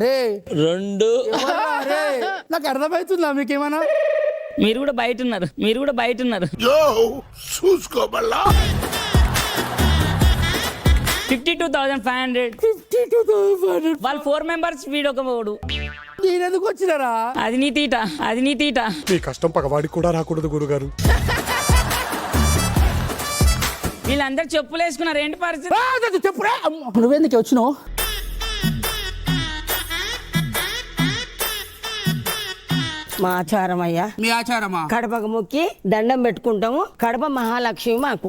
రే 2 రే నాకు అర్థమవుతుందా మీకేమన్నా? మీరు కూడా బయట ఉన్నారు చూసుకోబల్లా 52,500 52,500 వాళ్ళు 4 మెంబర్స్ వీడొక ఓడు. నేనెందుకు వచ్చినారా? అది నీ తీట మీ కష్టం పగవాడికి కూడా రాకూడదు గురుగారు. వీళ్ళందరూ చెప్పులు వేసుకున్నారు ఏంటి పరిస్థితి? చెప్పురా. నువ్వెందుకు వచ్చినావు? మా ఆచారం అయ్యా. మీ ఆచారమా? కడపకు మొక్కి దండం పెట్టుకుంటాము. కడప మహాలక్ష్మి మాకు.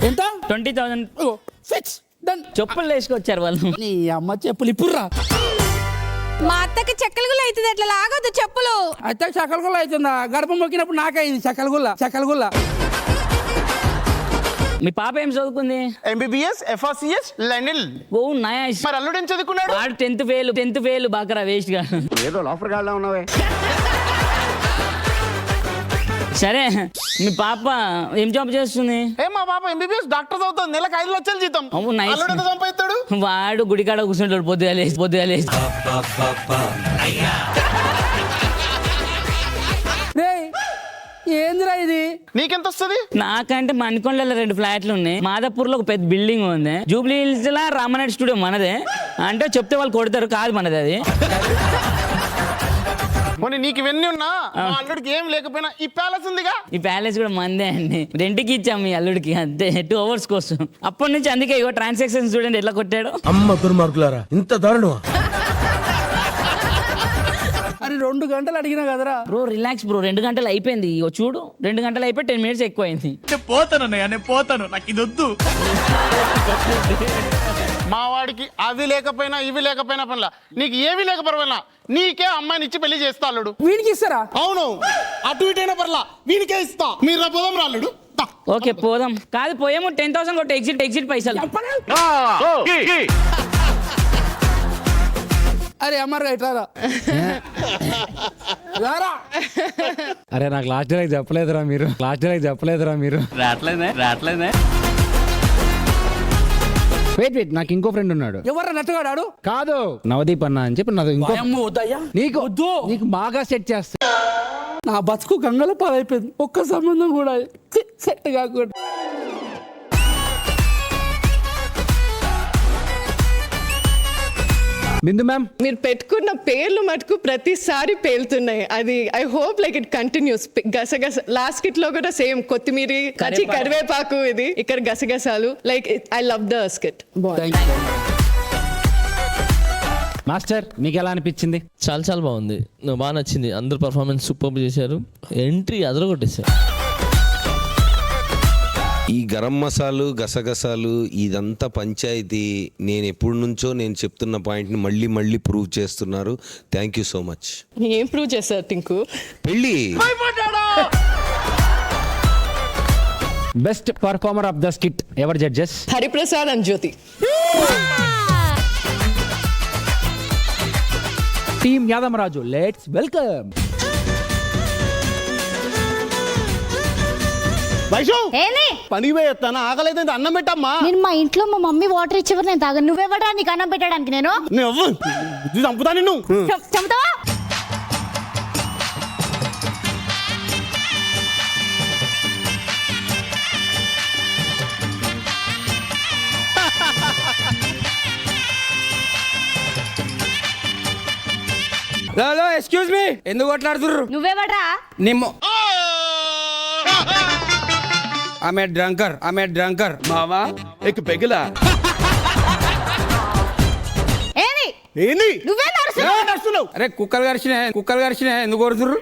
ఎంత? 20,000 ఫిక్స్ డన్. చెప్పులు వేసుకొచ్చారు వాళ్ళు. నీ అమ్మ చెప్పులు ఇప్పుడురా. మా అత్తకి చెక్కలుగుల్ల అవుతుంది, అట్లా లాగొద్దు చెప్పులు. అయితే చక్కలగుల్ల అవుతుందా? గడప మొక్కినప్పుడు నాకైంది చక్కలగుల్ల. మీ పాప ఏం చదువుకుంది? MBBS FRCS లెనిల్. ఓ నైస్. మరి అల్లుడు ఏం చదువుకున్నాడు? వాడు 10th ఫెయిల్ బాకరా వేస్ట్ గా. ఏదో లోఫర్ గాళ్ళ ఉన్నావే. సరే మీ పాప ఏం జాబ్ చేస్తుంది? మా పాప MBBS డాక్టర్ చదువుతుంది, నెలకు 5 లక్షలు జీతం. అవును, nice. అల్లుడు ఎంత సంపాదిస్తాడు? వాడు గుడికాడ కూర్చుంటాడు పొద్దుగాలేసి. రే ఏందిరా ఇది? నీకెంత వస్తుంది? నాకంటే మణికొండలో 2 ఫ్లాట్లు ఉన్నాయి, మాదాపూర్ లో ఒక పెద్ద బిల్డింగ్ ఉంది, జూబ్లీ హిల్స్ లా రామనాయుడు స్టూడియో మనదే. అంటే చెప్తే వాళ్ళు కొడతారు, కాదు మనది అది. పోనీ నీకు ఇవన్నీ ఉన్నా మా అల్లుడికి ఏం లేకపోయినా ఈ ప్యాలెస్ ఉందిగా. ఈ ప్యాలెస్ కూడా మందే అండి, రెంట్కి ఇచ్చాం మీ అల్లుడికి, అంతే 2 hours కోసం. అప్పటి నుంచి అందుకే ఇగో ట్రాన్సాక్షన్ చూడండి ఎట్లా కొట్టాడు. అమ్మ దుర్మార్గులారా, ఇంత దారుణమా? అరే 2 గంటలు అడిగినా కదరా. బ్రో రిలాక్స్ బ్రో, 2 గంటలు అయిపోయింది. ఇగో చూడు 2 గంటలు అయిపోయి 10 minutes ఎక్కువ అయింది. నేను పోతాను, నాకు ఇది వద్దు. మా వాడికి అవి లేకపోయినా ఇవి లేకపోయినా పనిలా, నీకు ఏవి లేకపోయినా నీకే అమ్మాయిని ఇచ్చి పెళ్లి చేస్తా అల్లుడు. వీడికి ఇస్తారా? అవును, అటు ఇటైనా పర్లా వీనికే ఇస్తా. మీరు పోదాం రాల్లుడు. ఓకే పోదాం. కాదు పోయేమో 10,000 కొట్టి ఎగ్జిట్ పైసలు. అరే అమ్మారు ఇట్లారా. అరే నాకు లాస్ట్ డే చెప్పలేదురా మీరు. రావట్లేదే. వెయిట్ నాకు ఇంకో ఫ్రెండ్ ఉన్నాడు. ఎవర్రా నచ్చగాడాడు? కాదు నవదీప్ అన్న అని చెప్పి నాది ఇంకో. వద్దయ్యా, నీకు బాగా సెట్ చేస్తా. నా బతుకు గంగల పాలైపోయింది, ఒక్క సంబంధం కూడా సెట్ కాకుండా. బిందు మ్యామ్, మీరు పెట్టుకున్న పేర్లు మటుకు ప్రతిసారి పేలుతున్నాయి. అది I hope like it continues. గసగస లాస్ట్ కిట్ లో కూడా సేమ్ కొత్తిమీర కరివేపాకు, ఇది ఇక్కడ గసగసాలు. Like I love the skit. Master మీకు ఎలా అనిపించింది? చాలా బాగుంది, నాకు బాగా నచ్చింది. అందరు పర్ఫార్మెన్స్ సూపర్ చేశారు, ఎంట్రీ అదరగొట్టేశారు. ఈ గరం మసాలు గసగసాలు ఇదంతా పంచాయతీ నేను ఎప్పటి నుంచో నేను చెప్తున్న పాయింట్ని మళ్ళీ ప్రూవ్ చేస్తున్నారు. Thank you so much. ఏం ప్రూవ్ చేశారు టింకు? పెళ్ళి best performer of the skit ఎవర్ judges? Hariprasad and Jyothi. Team Yadamaraju, let's welcome. పని పోయేస్తాను, ఆకలేదు, అన్నం పెట్టమ్మా. నేను మా ఇంట్లో మా మమ్మీ వాటర్ ఇచ్చేవారు, నేను తాగను. నువ్వెవడా నీకు అన్నం పెట్టడానికి? నేను చంపుతా నిన్ను. చెప్తావా? ఎక్స్క్యూజ్ మీ, ఎందుకు కొట్లాడుతుర్రు? నువ్వెవడ్రా? నిమ్మ ఆమె డ్రంకర్ మావా ఎక్ పెగిలా. ఏంది నువ్వే నడుస్తున్నావు? అరే కుక్కలు గరిచిన ఎందుకు కొడుతుర్రు?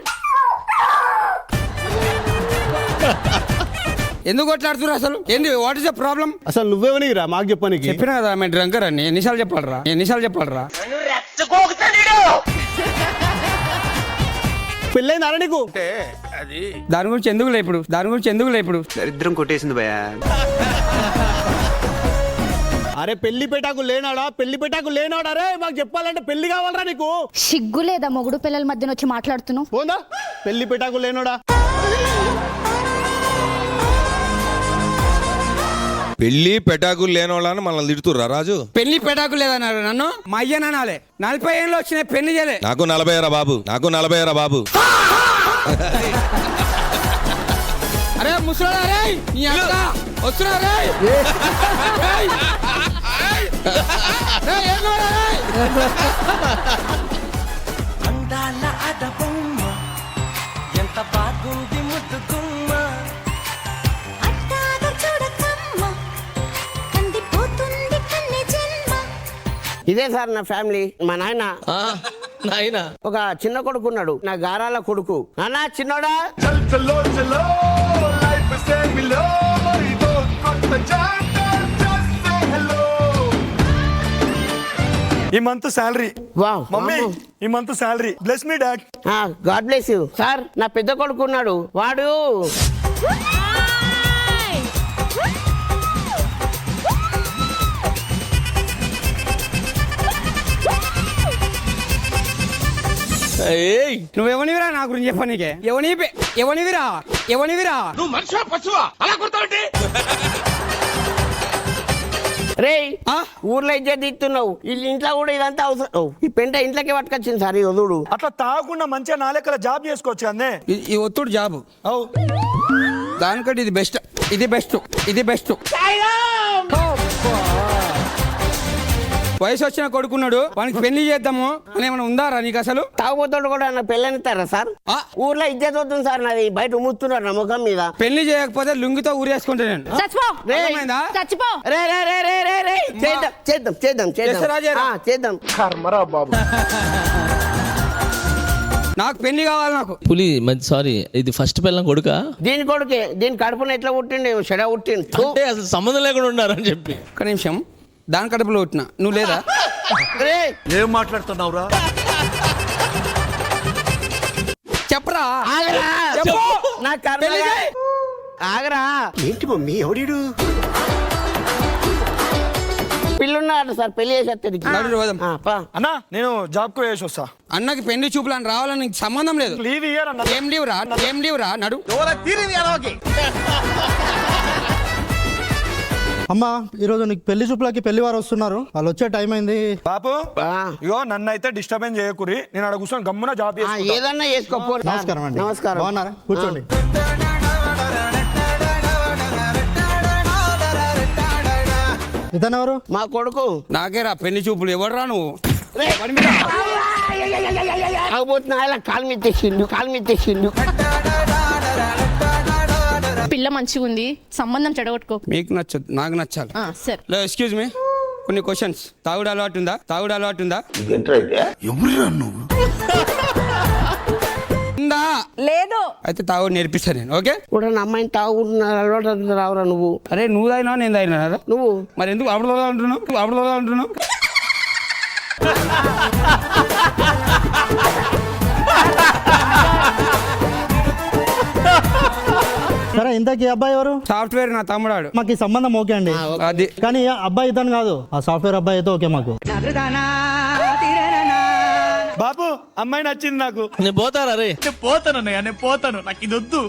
ఎందుకు కొట్లాడుతుర్రు అసలు? ఏంది, వాట్ ఇస్ ద ప్రాబ్లం? అసలు నువ్వేమనిరా మాకు చెప్పనికి? చెప్పినా కదా ఆమె డ్రంకర్ అని. ఎన్నిసార్లు చెప్పాలరా? పెళ్ళైందా నీకు? దాని గురించి ఎందుకులే ఇప్పుడు. దరిద్రం కొట్టేసింది భయ. అరే పెళ్లి పెటాకు లేనాడా రే, మాకు చెప్పాలంటే పెళ్లి కావాలరా నీకు? సిగ్గు లేదా మొగుడు పిల్లల మధ్యన వచ్చి మాట్లాడుతున్నావు? పోందా పెళ్లి పెటాకు లేనోడా. పెళ్లి పెటాకులు లేని వాళ్ళని మనల్ని తిడుతుర్రా రాజు. పెళ్లి పెటాకు లేదన్నారు నన్ను, మా అయ్య నానాలే 40 ఏళ్ళు వచ్చినాయి పెళ్లి చేయలే. నాకు 40 బాబు, నాకు 40 బాబు. అరే ముసలాడా రే, నీ అక్క వస్తున్నా రే. రేయ్, ఏం కావాలా రేయ్? అందాల అదబొమ్మ ఎంత బాగుంది ముద్దుగుమ్మ అట్టాగ చూడకమ్మ కందిపోతుంది కన్నె జన్మ. ఇదే సార్ నా ఫ్యామిలీ. మా నాయన నాయనా ఒక చిన్న కొడుకు ఉన్నాడు, నా గారాల కొడుకు. నాన్న చిన్నోడా, ఈ మంత్ శాలరీ వావ్ మమ్మీ, ఈ month salary bless me dad. God bless you sir. నా పెద్ద కొడుకు ఉన్నాడు, వాడు ఏయ్ నువ్వెవనివిరా నా గురించి చెప్పనీకే? ఎవనివిరా నువ్వు మనిషివా పశువా అలా కొడతావంటే? రేయ్ ఊర్లో ఇజ్జత్ తీస్తున్నావు, వీళ్ళ ఇంట్లో కూడా ఇదంతా అవసరం. ఈ పెంట ఇంట్లోకి పట్టుకొచ్చింది సార్ ఈ వదుడు. అట్లా తాగకుండా మంచిగా నా లెక్కల జాబ్ చేసుకోవచ్చు అందే. ఈ ఒత్తుడు జాబు అవు దానికంటే ఇది బెస్ట్, ఇది బెస్ట్. వయసు వచ్చిన కొడుకున్నాడు, వానికి పెళ్లి చేద్దాము అని ఏమైనా ఉందారా నీకు అసలు? తాగుబోతాడు కూడా నా పెళ్ళనిస్తారా సార్? ఊర్లో ఇజ్జత్ వస్తుంది సార్ నాది, బయట ఉమ్ముతున్నారు నా ముఖం మీద. పెళ్లి చేయకపోతే లుంగితో ఊరేసుకుంటా నేను. చచ్చిపో. చేద్దాం. కర్మరా బాబు. నాకు పెళ్లి కావాలి నాకు. పులి సారీ, ఇది ఫస్ట్ పిల్లం కొడుకా? దీని కొడుకే, దీని కడుపున ఎట్లా పుట్టిండి, చెడ పుట్టింది. అంటే అసలు సంబంధం లేకుండా ఉన్నారని చెప్పి. ఒక్క నిమిషం, దాని కడుపులో పుట్టిన నువ్వు లేదా? ఏం మాట్లాడుతున్నావురా? చెప్పరా, చెప్పు. నా కర్మ ఆగరా. ఏంటి మమ్మీ ఎవడు పిల్లున్నాడు సార్, పెళ్లి చేసేస్తాడు. అన్నా నేను జాబ్ కు వేసి వస్తా. అన్నకి పెళ్లి చూపులని రావాలని నీకు సంబంధం లేదు. లీవ్ ఇయ్యర్ అన్న. ఏం లీవ్ రా నడు. అమ్మా ఈరోజు నీకు పెళ్లి చూపులకి పెళ్లి వారు వస్తున్నారు, వాళ్ళు వచ్చే టైం అయింది. బాపు ఇగో నన్ను అయితే డిస్టర్బెన్స్ చేయకురి, నేను అక్కడ కూర్చొని గమ్మున జాబ్ చేసుకుంటా. ఏదన్నా చేసుకో. నమస్కారం అండి. నమస్కారం. బాగున్నారా? కూర్చోండి. ఇతను ఎవరు? మా కొడుకు. నాకేరా పెళ్లి చూపులు, ఎవడరా నువ్వు? తాగుబోతున్నా కాలు మీద తెచ్చిండు. పిల్ల మంచిగా ఉంది, సంబంధం చెడగొట్టుకో. మీకు నచ్చదు, నాకు నచ్చాలి. సరే ఎక్స్క్యూజ్ మీ, కొన్ని క్వశ్చన్స్. తాగుడు అలవాటు ఉందా? ఉందా? లేదు. అయితే తాగుడు నేర్పిస్తా నేను. ఓకే కూడా నా అమ్మాయిని తాగుతున్నారు, అలవాటు రావురా నువ్వు. అరే నువ్వు తాగినా నేను తాగినా నువ్వు మరి ఎందుకు అంటున్నావు? సరే ఇంతకీ అబ్బాయి ఎవరు? సాఫ్ట్వేర్ నా తమ్ముడాడు. మాకు ఈ సంబంధం ఓకే అండి, అది కానీ అబ్బాయి ఇతను కాదు, ఆ సాఫ్ట్వేర్ అబ్బాయి అయితే ఓకే మాకు. బాపు అమ్మాయి నచ్చింది నాకు. నేను పోతారా రే? నేను పోతాను, నాకు ఇది వద్దు.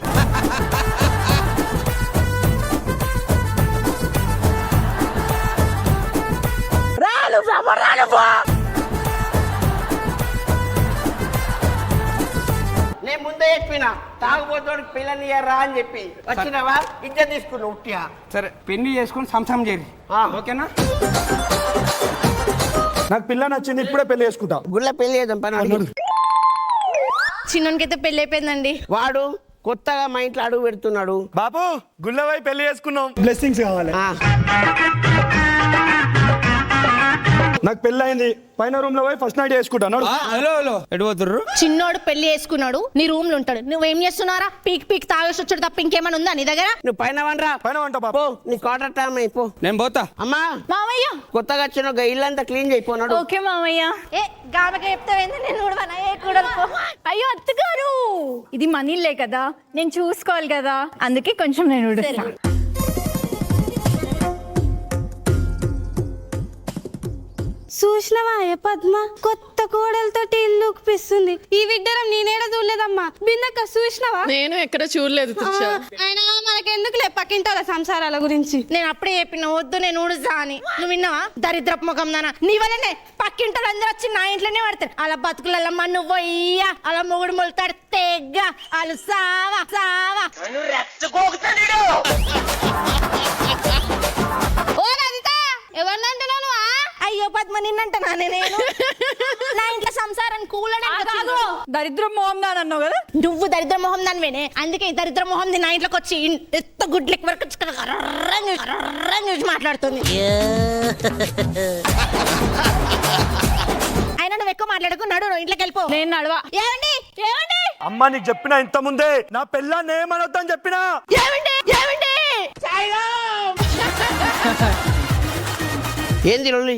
నేను ముందే చెప్పిన తాగుబోతోడికి పిల్లని రా అని చెప్పి వచ్చినావా, ఇజ్జత్ తీసుకున్నావు ఉట్టిగా. సరే పెళ్లి చేసుకుని సంసారం చేరి, ఓకేనా? నాకు పిల్ల నచ్చింది, ఇప్పుడే పెళ్లి చేసుకుంటా. గుళ్ళ పెళ్లి చేద్దాం పని. చిన్నోనికైతే పెళ్లి అయిపోయిందండి. వాడు కొత్తగా మా ఇంట్లో అడుగు పెడుతున్నాడు. బాపు గుళ్ళవై పెళ్లి చేసుకున్నాం, బ్లెస్సింగ్స్ కావాలి. నాకు పెళ్లి అయింది, పైన రూమ్ లో పోయి ఫస్ట్ నైట్ చేసుకుంటాను. చిన్నోడు పెళ్లి చేసుకున్నాడు, నీ రూమ్ లో ఉంటాడు, నువ్వేం చేస్తున్నారా? పీక్ తాగేసి వచ్చాడు తప్ప ఇంకేమైనా ఉందా నీ దగ్గర? నువ్వు పైన వంట బాపు. నీ క్వార్టర్ టైం అయిపో. నేను పోతా. అమ్మా మామయ్య కొత్తగా వచ్చిన ఇల్లంతా క్లీన్ అయిపోయినాడు. ఓకే మామయ్య. గామకి చెప్తావేంది, నేను కూడా అయ్యో అత్తగారు, ఇది మనీలే కదా, నేను చూసుకోవాలి కదా, అందుకే కొంచెం నేను ఉడుస్తాను. చూసినవా ఏ పద్మ కొత్త కోడలతో ఇల్లు ఉక్కిపిస్తుంది ఈ విడ్డరం నేనేడా చూడలేదమ్మా బిందక్క చూసినవా నేను ఎక్కడ చూడలేదు త్రిష. అయినా మనకెందుకులే పక్కింటాల సంసారాల గురించి నేను అప్పుడే చెప్పిన వద్దు నేను ఊడుస్తా అని నువ్వు విన్నావా దరిద్రపు ముఖం నాన్న నీ వల్లనే పక్కింటారు అందరూ వచ్చి నా ఇంట్లోనే పడతారు అలా బతుకులమ్మా నువ్వు అయ్యా అలా మొగుడు మొలుతాడు తెగ్గ వాళ్ళు సావా సావా ఓ రజిత ఎవరినంటున్నావు అయ్యో పద్మ నిన్నంటనా నేను నా ఇంట్లో సంసారం కూలని దరిద్రం మొహం దాని అన్నావు కదా. నువ్వు దరిద్ర మొహం దానివేనే అందుకే ఈ దరిద్ర మొహం నా ఇంట్లోకి వచ్చి ఎత్త గుడ్లకి వరకు చూసి మాట్లాడుతుంది అయినా నువ్వు ఎక్కువ మాట్లాడకు నడు ఇంట్లోకి వెళ్ళిపో నేను నడవా. ఏమండి ఏమండి అమ్మ నీకు చెప్పిన ఇంత ముందే నా పెళ్ళాన్ని ఏమనొద్దని చెప్పినా. ఏమండి ఏమండి ఏంది లొల్లి?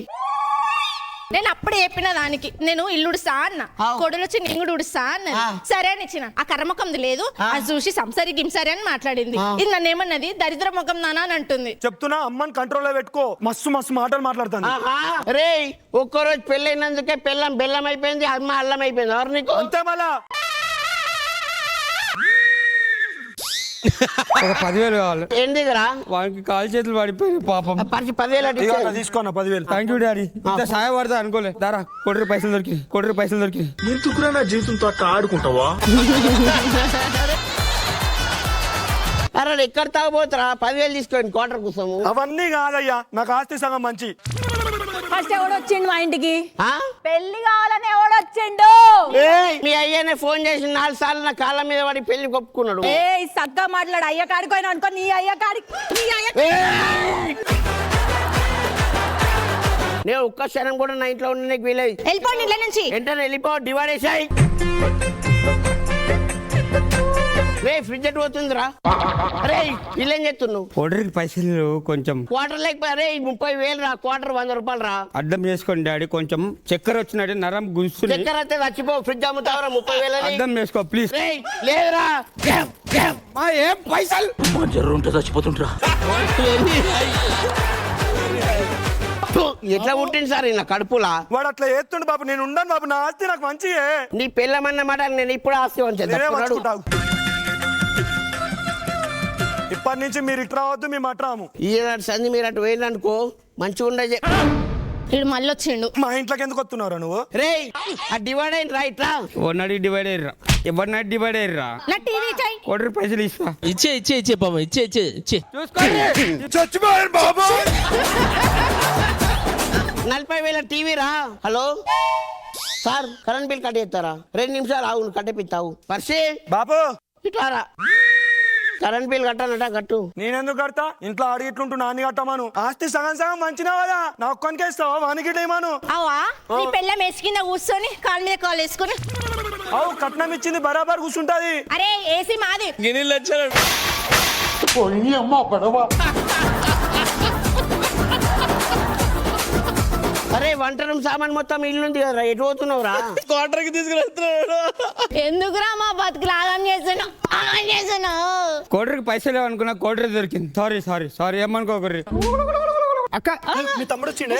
నేను అప్పుడే చెప్పిన దానికి నేను ఇల్లు ఉడుస్తా అన్న కొడులు వచ్చి నేను కూడా ఉడుస్తా అన్న సరే అని ఇచ్చిన ఆ కర్రముఖంది లేదు అది చూసి సంసారి గిమ్సారి అని మాట్లాడింది ఇది నన్ను ఏమన్నది దరిద్ర ముఖం నానా అని అంటుంది చెప్తున్నా అమ్మని కంట్రోల్లో పెట్టుకో మస్తు మస్తు మాటలు మాట్లాడుతాను. రే ఒక్కరోజు పెళ్ళైనందుకే పెళ్ళం బెల్లం అయిపోయింది అమ్మ అల్లం అయిపోయింది ఎవరు నీకు అంతే మళ్ళా ఒక 10,000 కావాలి ఏంది దిగరా వానికి కాలు చేతులు పడిపోయి పాపం పరిచి 10,000 అటు ఇచ్చేయ్. తీసుకోన్నా 10,000. థ్యాంక్ యూ డాడీ ఇంత సహాయపడతా అనుకోలే దారా కొడుకు పైసలు దొరికి ఎందుకురా నా జీవితంతో అట్లా ఆడుకుంటావా? అరే ఎక్కడ తాగబోతురా 10,000 తీసుకోండి క్వార్టర్ కోసము అవన్నీ కాదయ్యా నాకు ఆస్తి సగం మంచి. ఫస్ట్ ఎవడొచ్చిండు మా ఇంటికి ఆ? పెళ్లి కావాలని ఎవడొచ్చిండు ఏయ్, మీ అయ్యనే ఫోన్ చేసి 4 సార్లు నా కాళ్ళ మీద పడి పెళ్లి కొప్పుకున్నాడు. ఏ సగ్గా మాట్లాడు అయ్య కాడిపోయినా అనుకో నీ అయ్య కాడికి నేను ఒక్క క్షణం కూడా నా ఇంట్లో ఉన్న నీకు వీలేదు. వెళ్ళిపోండి ఇంట్లో నుంచి వెంటనే వెళ్ళిపో డివైడ్ చేసాయి. రే ఫ్రిడ్జ్ ఎటు పోతుందిరా? అరే వీళ్ళేం చేస్తున్నావు? కొడుకు పైసలు కొంచెం క్వార్టర్ లేకపోతే రే 30,000 రా క్వార్టర్ 100 రూపాయలు రా. అర్థం చేసుకోండి డాడీ కొంచెం చక్కెర వచ్చినట్టు నరం గుంస్తుంది చక్కెర అయితే చచ్చిపో ఫ్రిడ్జ్ అమ్ముతావరా 30,000 అని? అర్థం చేసుకో ప్లీజ్ రేయ్ లేదురా ఏం పైసలు ఎట్లా పుట్టింది సార్ నా కడుపులా? వాడు అట్లా చేస్తుండు బాబు నేను ఉండను బాబు నా ఆస్తి నాకు మంచియే. నీ పిల్లమన్న మాట నేను ఇప్పుడు ఆస్తి నేనే వంచాను. మంచుకుంటావు. ఇప్పటి నుంచి మీరు ఇటు రావద్దు మేము అటు రాము. ఈనాడు సంధి మీరు అటు పోయిననుకో మంచిగా ఉండదు. వీడు మళ్ళీ వచ్చిండు మా ఇంట్లోకి ఎందుకు వస్తున్నారా నువ్వు? రే ఆ డివైడ్ అయింది రా ఇట్లా ఎవరినాడు డివైడ్ అయ్యారా ఎవరినాడు డివైడ్ అయ్యారా నా టీవీ చాయ్ కొడుకు పైసలు ఇస్తా ఇచ్చే పాప ఇచ్చే చచ్చిపోయారు బాబు. 40,000 టీవీ రా. Hello sir current bill cut చేస్తారా? 2 నిమిషాలు ఆవు కట్టేపిస్తావు. పర్సే బాబు ఇట్లారా కరెంట్ బిల్ కట్టాలట కట్టు. నేనెందుకు కడతా? ఇంట్లో అడిగి ఇట్లుంటూ నాన్ని కట్టమాను. ఆస్తి సగం సగం మంచినా కదా నా ఒక్కనికే ఇస్తావా? వానికి ఏమాను అవా నీ పెళ్ళ మెస్ కింద కూర్చొని కాలు మీద కాలు వేసుకొని అవు కట్నం ఇచ్చింది బరాబర్ కూర్చుంటది. అరే ఏసీ మాది గిన్నెలు వచ్చాడు అరే వంట రూమ్ సామాన్ మొత్తం ఇల్లుంది కదరా ఎటు పోతున్నావురా? క్వార్టర్కి తీసుకురాడు ఎందుకురా మా బతుకులు ఆగం చేసాను కొడుకు పైసలు అనుకున్నా కొడుకు దొరికింది సారీ ఏమనుకోకర్రి అక్క మీ తమ్ముడు వచ్చిండే.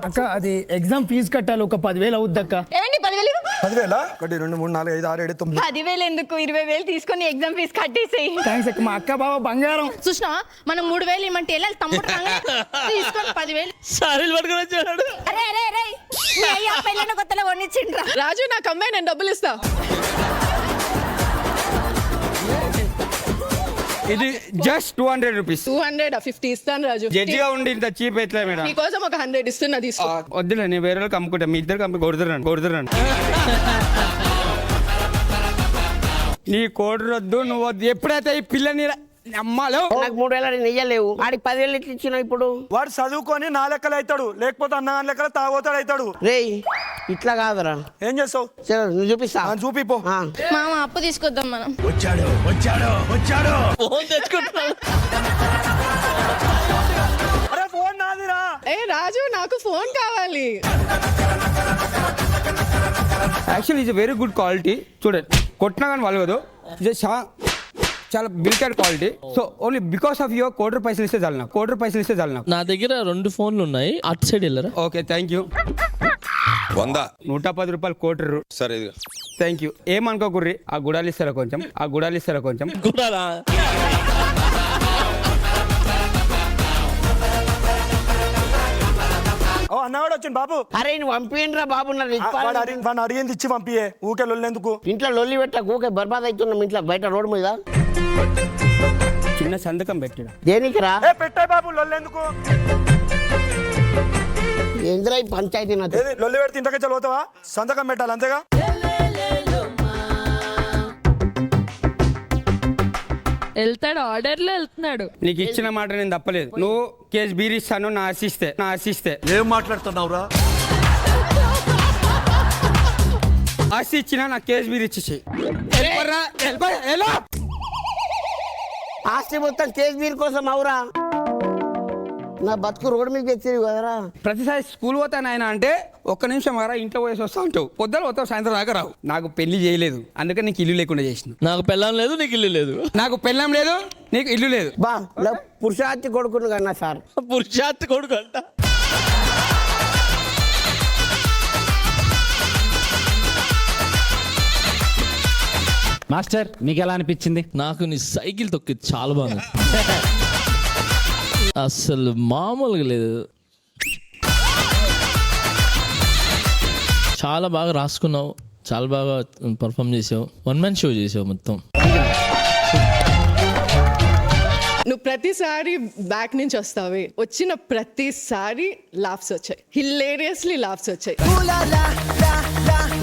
అక్క అది ఎగ్జామ్ ఫీజు కట్టాలి ఒక 10,000 అవుద్ది అక్క ఏమండి 10,000 10,000 1 2 3 4 5 6 7 9 10,000 ఎందుకు 20,000 తీసుకొని ఎగ్జామ్ ఫీజు కట్టేసేయి. థ్యాంక్స్ అక్క మా అక్క బావ బంగారం చూసినా మనం 3,000 ఇమ్మంటే వెళ్ళాలి తమ్ముడు రాగానే తీసుకొని 10,000. సారీలు పట్టుకొని వచ్చాడు అరే అరే అరే మీ అయ్య పెళ్ళైన కొత్తలో వండించిండ్రా. రాజు నాకు అమ్మాయి నేను డబ్బులు ఇస్తా. ఇది జస్ట్ 200 రూపీస్ 250 ఇస్తాను రాజు. జడ్జిగా ఉండి ఇంత చీప్ ఎట్లా మేడం? నీకోసం ఒక 100 ఇస్తున్నా తీసుకో. వద్దులే నేను వేరే వాళ్ళకి అమ్ముకుంటా మీ ఇద్దరు కొడుతురాను నీ కోడు వద్దు నువ్వు వద్దు ఎప్పుడైతే ఈ పిల్లని అమ్మాలో నాకు 3,000 నెయ్యలేవు ఆడికి 10,000 ఎట్లా ఇచ్చినావు ఇప్పుడు? వాడు చదువుకొని నా లెక్కలు అవుతాడు లేకపోతే అన్నగాని లెక్కలు తాగోతాడు అవుతాడు. రేయ్ ఇట్లా కాదురా. ఏం చేస్తావు? సరే నువ్వు చూపిస్తా. చూపిపో. మామ అప్పు తీసుకొద్దాం మనం. ఫోన్ తెచ్చుకుంటున్నాడు అరే ఫోన్ నాదిరా. ఏ రాజు నాకు ఫోన్ కావాలి. Actually it's very good quality చూడండి కొట్టినా కానీ వాళ్ళు చాలా బిల్కెట్ quality. So only because of your ₹1 పైసలు ఇస్తే చాలు నాకు, ₹1 ఇస్తే చాలు నాకు. నా దగ్గర 2 ఫోన్లు ఉన్నాయి, అటు సైడ్ వెళ్ళరా? Okay thank you. 100 ₹110 కోటరు. సరే ఇదిగో. Thank you. ఏమనుకోకుర్రి, ఆ గుడాలు ఇస్తారా కొంచెం, గుడాలా? ఓ అన్నవాడు వచ్చింది బాబు. అరే నువ్వు పంపియండిరా బాబు, వాడు అడిగింది ఇచ్చి పంపియే, ఊకే లొల్లెందుకు. ఇంట్లో లొల్లి పెట్ట ఊకే బర్బాద్ అవుతున్నాం ఇంట్లో బయట రోడ్డు మీద. చిన్న సంతకం పెట్టిన. దేనికిరా? ఏ పెట్టాయి బాబు, లొల్లెందుకు. ఏంద్రా ఈ పంచాయతీ నాది? ఏది లొల్లి పెడితే ఇంతకే చదువుతావా? సంతకం పెట్టాలి అంతేగా. వెళ్తాడు, ఆర్డర్లో వెళ్తున్నాడు. నీకు ఇచ్చిన మాట నేను తప్పలేదు. నువ్వు కేసు బీర్ ఇస్తాను నా ఆశిస్తే ఏం మాట్లాడుతున్నావురా? ఆశ ఇచ్చినా నా కేసు బీర్ ఇచ్చేసి ఆస్తి మొత్తం కేసు బీర్ కోసం అవురా? నా బతుకు రోడ్డు మీద తెచ్చేది కదరా. ప్రతిసారి స్కూల్ పోతాను ఆయన అంటే ఒక్క నిమిషం వారా ఇంట్లో పోయేసి వస్తా ఉంటావు, పొద్దున పోతావు సాయంత్రం దాకా రావు. నాకు పెళ్లి చేయలేదు అందుకని నీకు ఇల్లు లేకుండా చేసిన. నాకు పెళ్ళం లేదు, నీకు ఇల్లు లేదు. నాకు పెళ్ళం లేదు, నీకు ఇల్లు లేదు. బా పురుషార్థి కొడుకును కన్నా సార్. పురుషార్థి కొడుకు అంట. మాస్టర్ మీకు ఎలా అనిపించింది? నాకు నీ సైకిల్ తొక్కి చాలా బాగుంది, అసలు మామూలుగా లేదు. చాలా బాగా రాసుకున్నావు, చాలా బాగా పర్ఫామ్ చేసావు, 1 man షో చేసావు మొత్తం. నువ్వు ప్రతిసారి బ్యాక్ నుంచి వస్తావే, వచ్చిన ప్రతిసారి లాఫ్స్ వచ్చాయి, హిలేరియస్లీ లాఫ్స్ వచ్చాయి.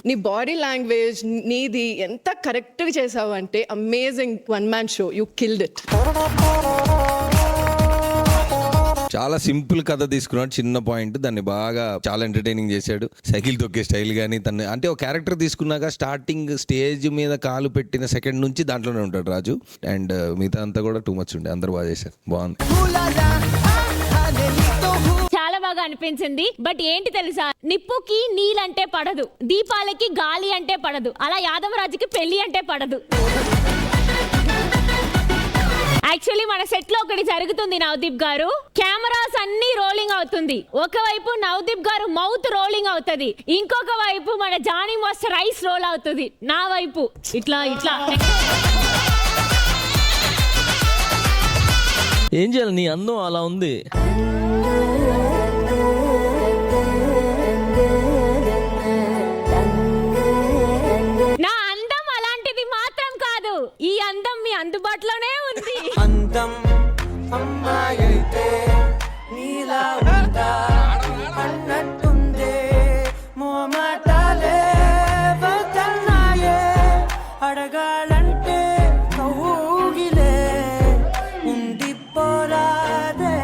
నీ బాడీ లాంగ్వేజ్ నీది ఎంత కరెక్ట్గా చేసావు అంటే amazing. 1 man show, you killed it. చాలా సింపుల్ కథ తీసుకున్నాడు, చిన్న పాయింట్, దాన్ని బాగా చాలా ఎంటర్టైనింగ్ చేశాడు. సైకిల్ తొక్కే స్టైల్ కానీ తను అంటే ఒక క్యారెక్టర్ తీసుకున్నాక స్టార్టింగ్ స్టేజ్ మీద కాలు పెట్టిన సెకండ్ నుంచి దాంట్లోనే ఉంటాడు రాజు. అండ్ మిగతా అంతా కూడా టూ మచ్ ఉండే, అందరూ బాగా చేశారు, బాగుంది. చాలా బాగా అనిపించింది. బట్ ఏంటి తెలుసా, నిప్పుకి నీళ్ళంటే పడదు, దీపాలకి గాలి అంటే పడదు, అలా యాదవరాజుకి పెళ్లి అంటే పడదు. యాక్చువల్లీ మన సెట్ లో ఒకటి జరుగుతుంది నవదీప్ గారు, కెమెరాస్ అన్ని రోలింగ్ అవుతుంది. ఒకవైపు నవదీప్ గారు మౌత్ రోలింగ్ అవుతుంది, ఇంకొక వైపు మన జానీ మాస్టర్ రైస్ రోల్ అవుతుంది, నా వైపు ఇట్లా. ఏం చేయాలి, నీ అందం అలా ఉంది. నా అందం అలాంటిది మాత్రం కాదు, ఈ అందం మీ అందుబాటులోనే ఉంది. అందం అమ్మాయి అయితే నీలా ఉందా అన్నట్టుందే, మోమాటాలే వదన్నాయే, అడగాలంటే కౌగిలే ఉండిపోరాదే,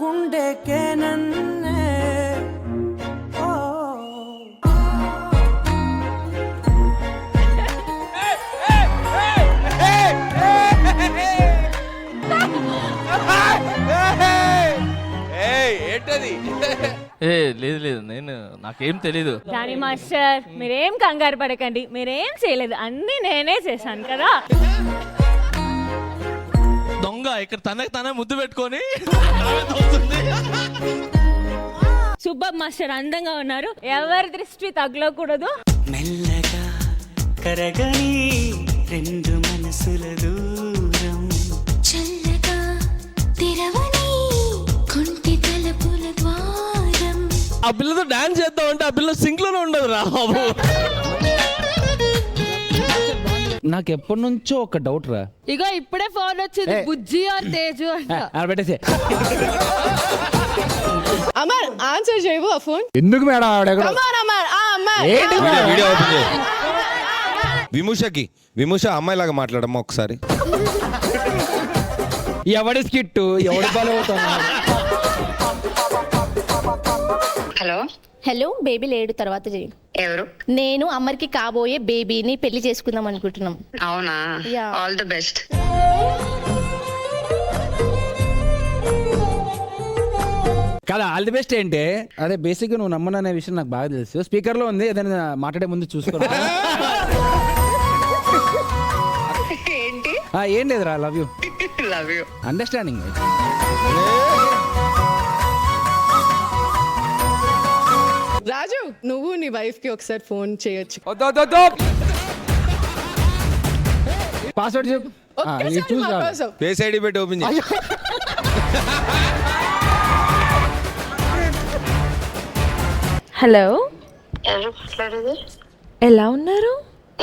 గుండెకే నన్నే. లేదు నేను నాకేం తెలీదు. జానీ మాస్టర్ మీరేం కంగారు పడకండి, మీరేం చేయలేదు, అన్ని నేనే చేశాను కదా. దొంగ ఇక్కడ తనే ముద్దు పెట్టుకొని సుబ్బబ్ మాస్టర్ అందంగా ఉన్నారు, ఎవరి దృష్టి తగలకూడదు. మెల్లగా కరగని రెండు మనసుల దూరం, చల్లగా తెరవని కొంటి తలుపుల ద్వారం. ఆ పిల్లతో డాన్స్ చేద్దాం అంటే ఆ పిల్ల సింక్ లోనే ఉండదు రా బాబు. నాకు ఎప్పటి నుంచో ఒక డౌట్ రా. ఇగో ఇప్పుడే ఫోన్ వచ్చింది, బుజ్జి ఆర్ తేజు అంట. పెట్టేసే. అమర్ ఆన్సర్ చేయవు ఆ ఫోన్. ఎందుకు మేడం ఆవిడ? వీడియో ఓపెన్ చేయి. విమూష అమ్మాయిలాగా మాట్లాడమ్మా ఒకసారి. ఎవడి స్కిట్ ఎవడి బాల్ అవుతున్నా. హలో హలో, బేబీ లేడు, తర్వాత చేయి. ఎవరు? నేను అమ్మర్కి కాబోయే బేబీని పెళ్లి చేసుకుందాం అనుకుంటున్నాం. అవునా? All the best. కదా ఆల్ ది బెస్ట్ ఏంటి? అదే బేసిక్ నువ్వు నమ్మననే విషయం నాకు బాగా తెలుసు. స్పీకర్ లో ఉంది, ఏదైనా మాట్లాడే ముందు చూసుకో. ఏం లేదురా, love you. Love you. Understanding. Raju నువ్వు నీ వైఫ్ కి ఒకసారి ఫోన్ చేయొచ్చు. పాస్వర్డ్ చెప్పు. ఒక్కసారి చూసి మా రాదు. కోసం. ఫేస్ ఐడి పెట్టి ఓపెన్ చేయి. హలో, ఎవరు మాట్లాడేది? ఎలా ఉన్నారు?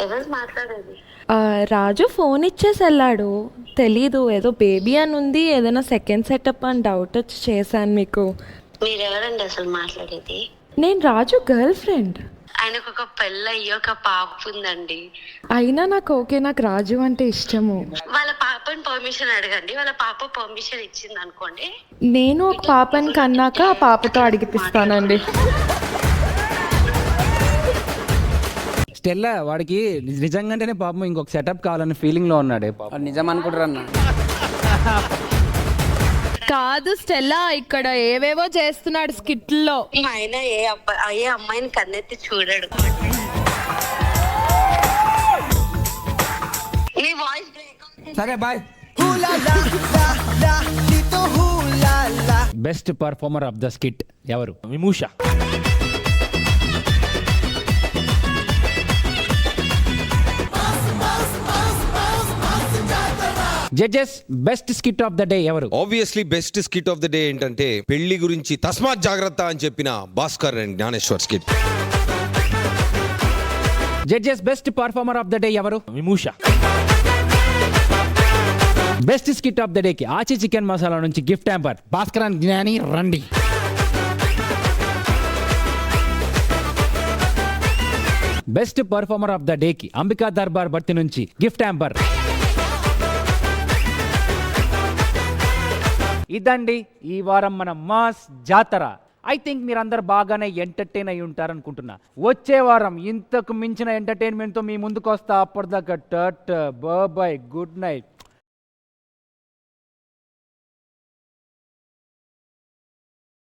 ఎవరు మాట్లాడేది? రాజు ఫోన్ ఇచ్చేసి వెళ్ళాడు. తెలీదు, ఏదో బేబీ అని ఉంది, ఏదైనా సెకండ్ సెటప్ అని డౌట్ వచ్చి చేశాను మీకు. మీరెవరండి అసలు మాట్లాడేది? నేను రాజు గర్ల్ ఫ్రెండ్. ఆయనకు ఒక పెళ్ళయ్యి ఒక పాప ఉందండి. అయినా నాకు ఓకే, నాకు రాజు అంటే ఇష్టము. వాళ్ళ పాపని పర్మిషన్ అడగండి. వాళ్ళ పాప పర్మిషన్ ఇచ్చింది అనుకోండి, నేను ఒక పాపని కన్నాక ఆ పాపతో అడిగిపిస్తానండి. స్టెల్లా వాడికి నిజంగానే పాపం ఇంకొక సెటప్ కావాలని ఫీలింగ్ లో ఉన్నాడే పాపం. నిజం అనుకుంటారు అన్న. కాదు స్టెల్లా, ఇక్కడ ఏవేవో చేస్తున్నాడు స్కిట్లో. ఆయన ఏ అమ్మాయిని కన్నెత్తి చూడడు. మీ వాయిస్ బ్రేక్. సరే bye. Best performer of the skit ఎవరు? Vimusha. Judges best skit of the day ఎవరు? Obviously best skit of the day ఏంటంటే పెళ్లి గురించి తస్మాత్ జాగ్రత్త అని చెప్పిన Bhaskar and Gnaneshwar skit. Judges best performer of the day ఎవరు? Vimusha. Best skit of the day కి ఆచి చికెన్ మసాలా నుంచి గిఫ్ట్ హ్యాంపర్ భాస్కర్ అండ్ జ్ఞాని రండి. Best performer of the day కి అంబికా దర్బార్ బర్తి నుంచి గిఫ్ట్ హ్యాంపర్. ఇదండి ఈ వారం మన మాస్ జాతర. ఐ థింక్ మీరందరూ బాగానే ఎంటర్టైన్ అయి ఉంటారనుకుంటున్నా. వచ్చే వారం ఇంతకు మించిన ఎంటర్టైన్మెంట్తో మీ ముందుకు వస్తా. అప్పటిదాకా టాటా, బాయ్, గుడ్ నైట్.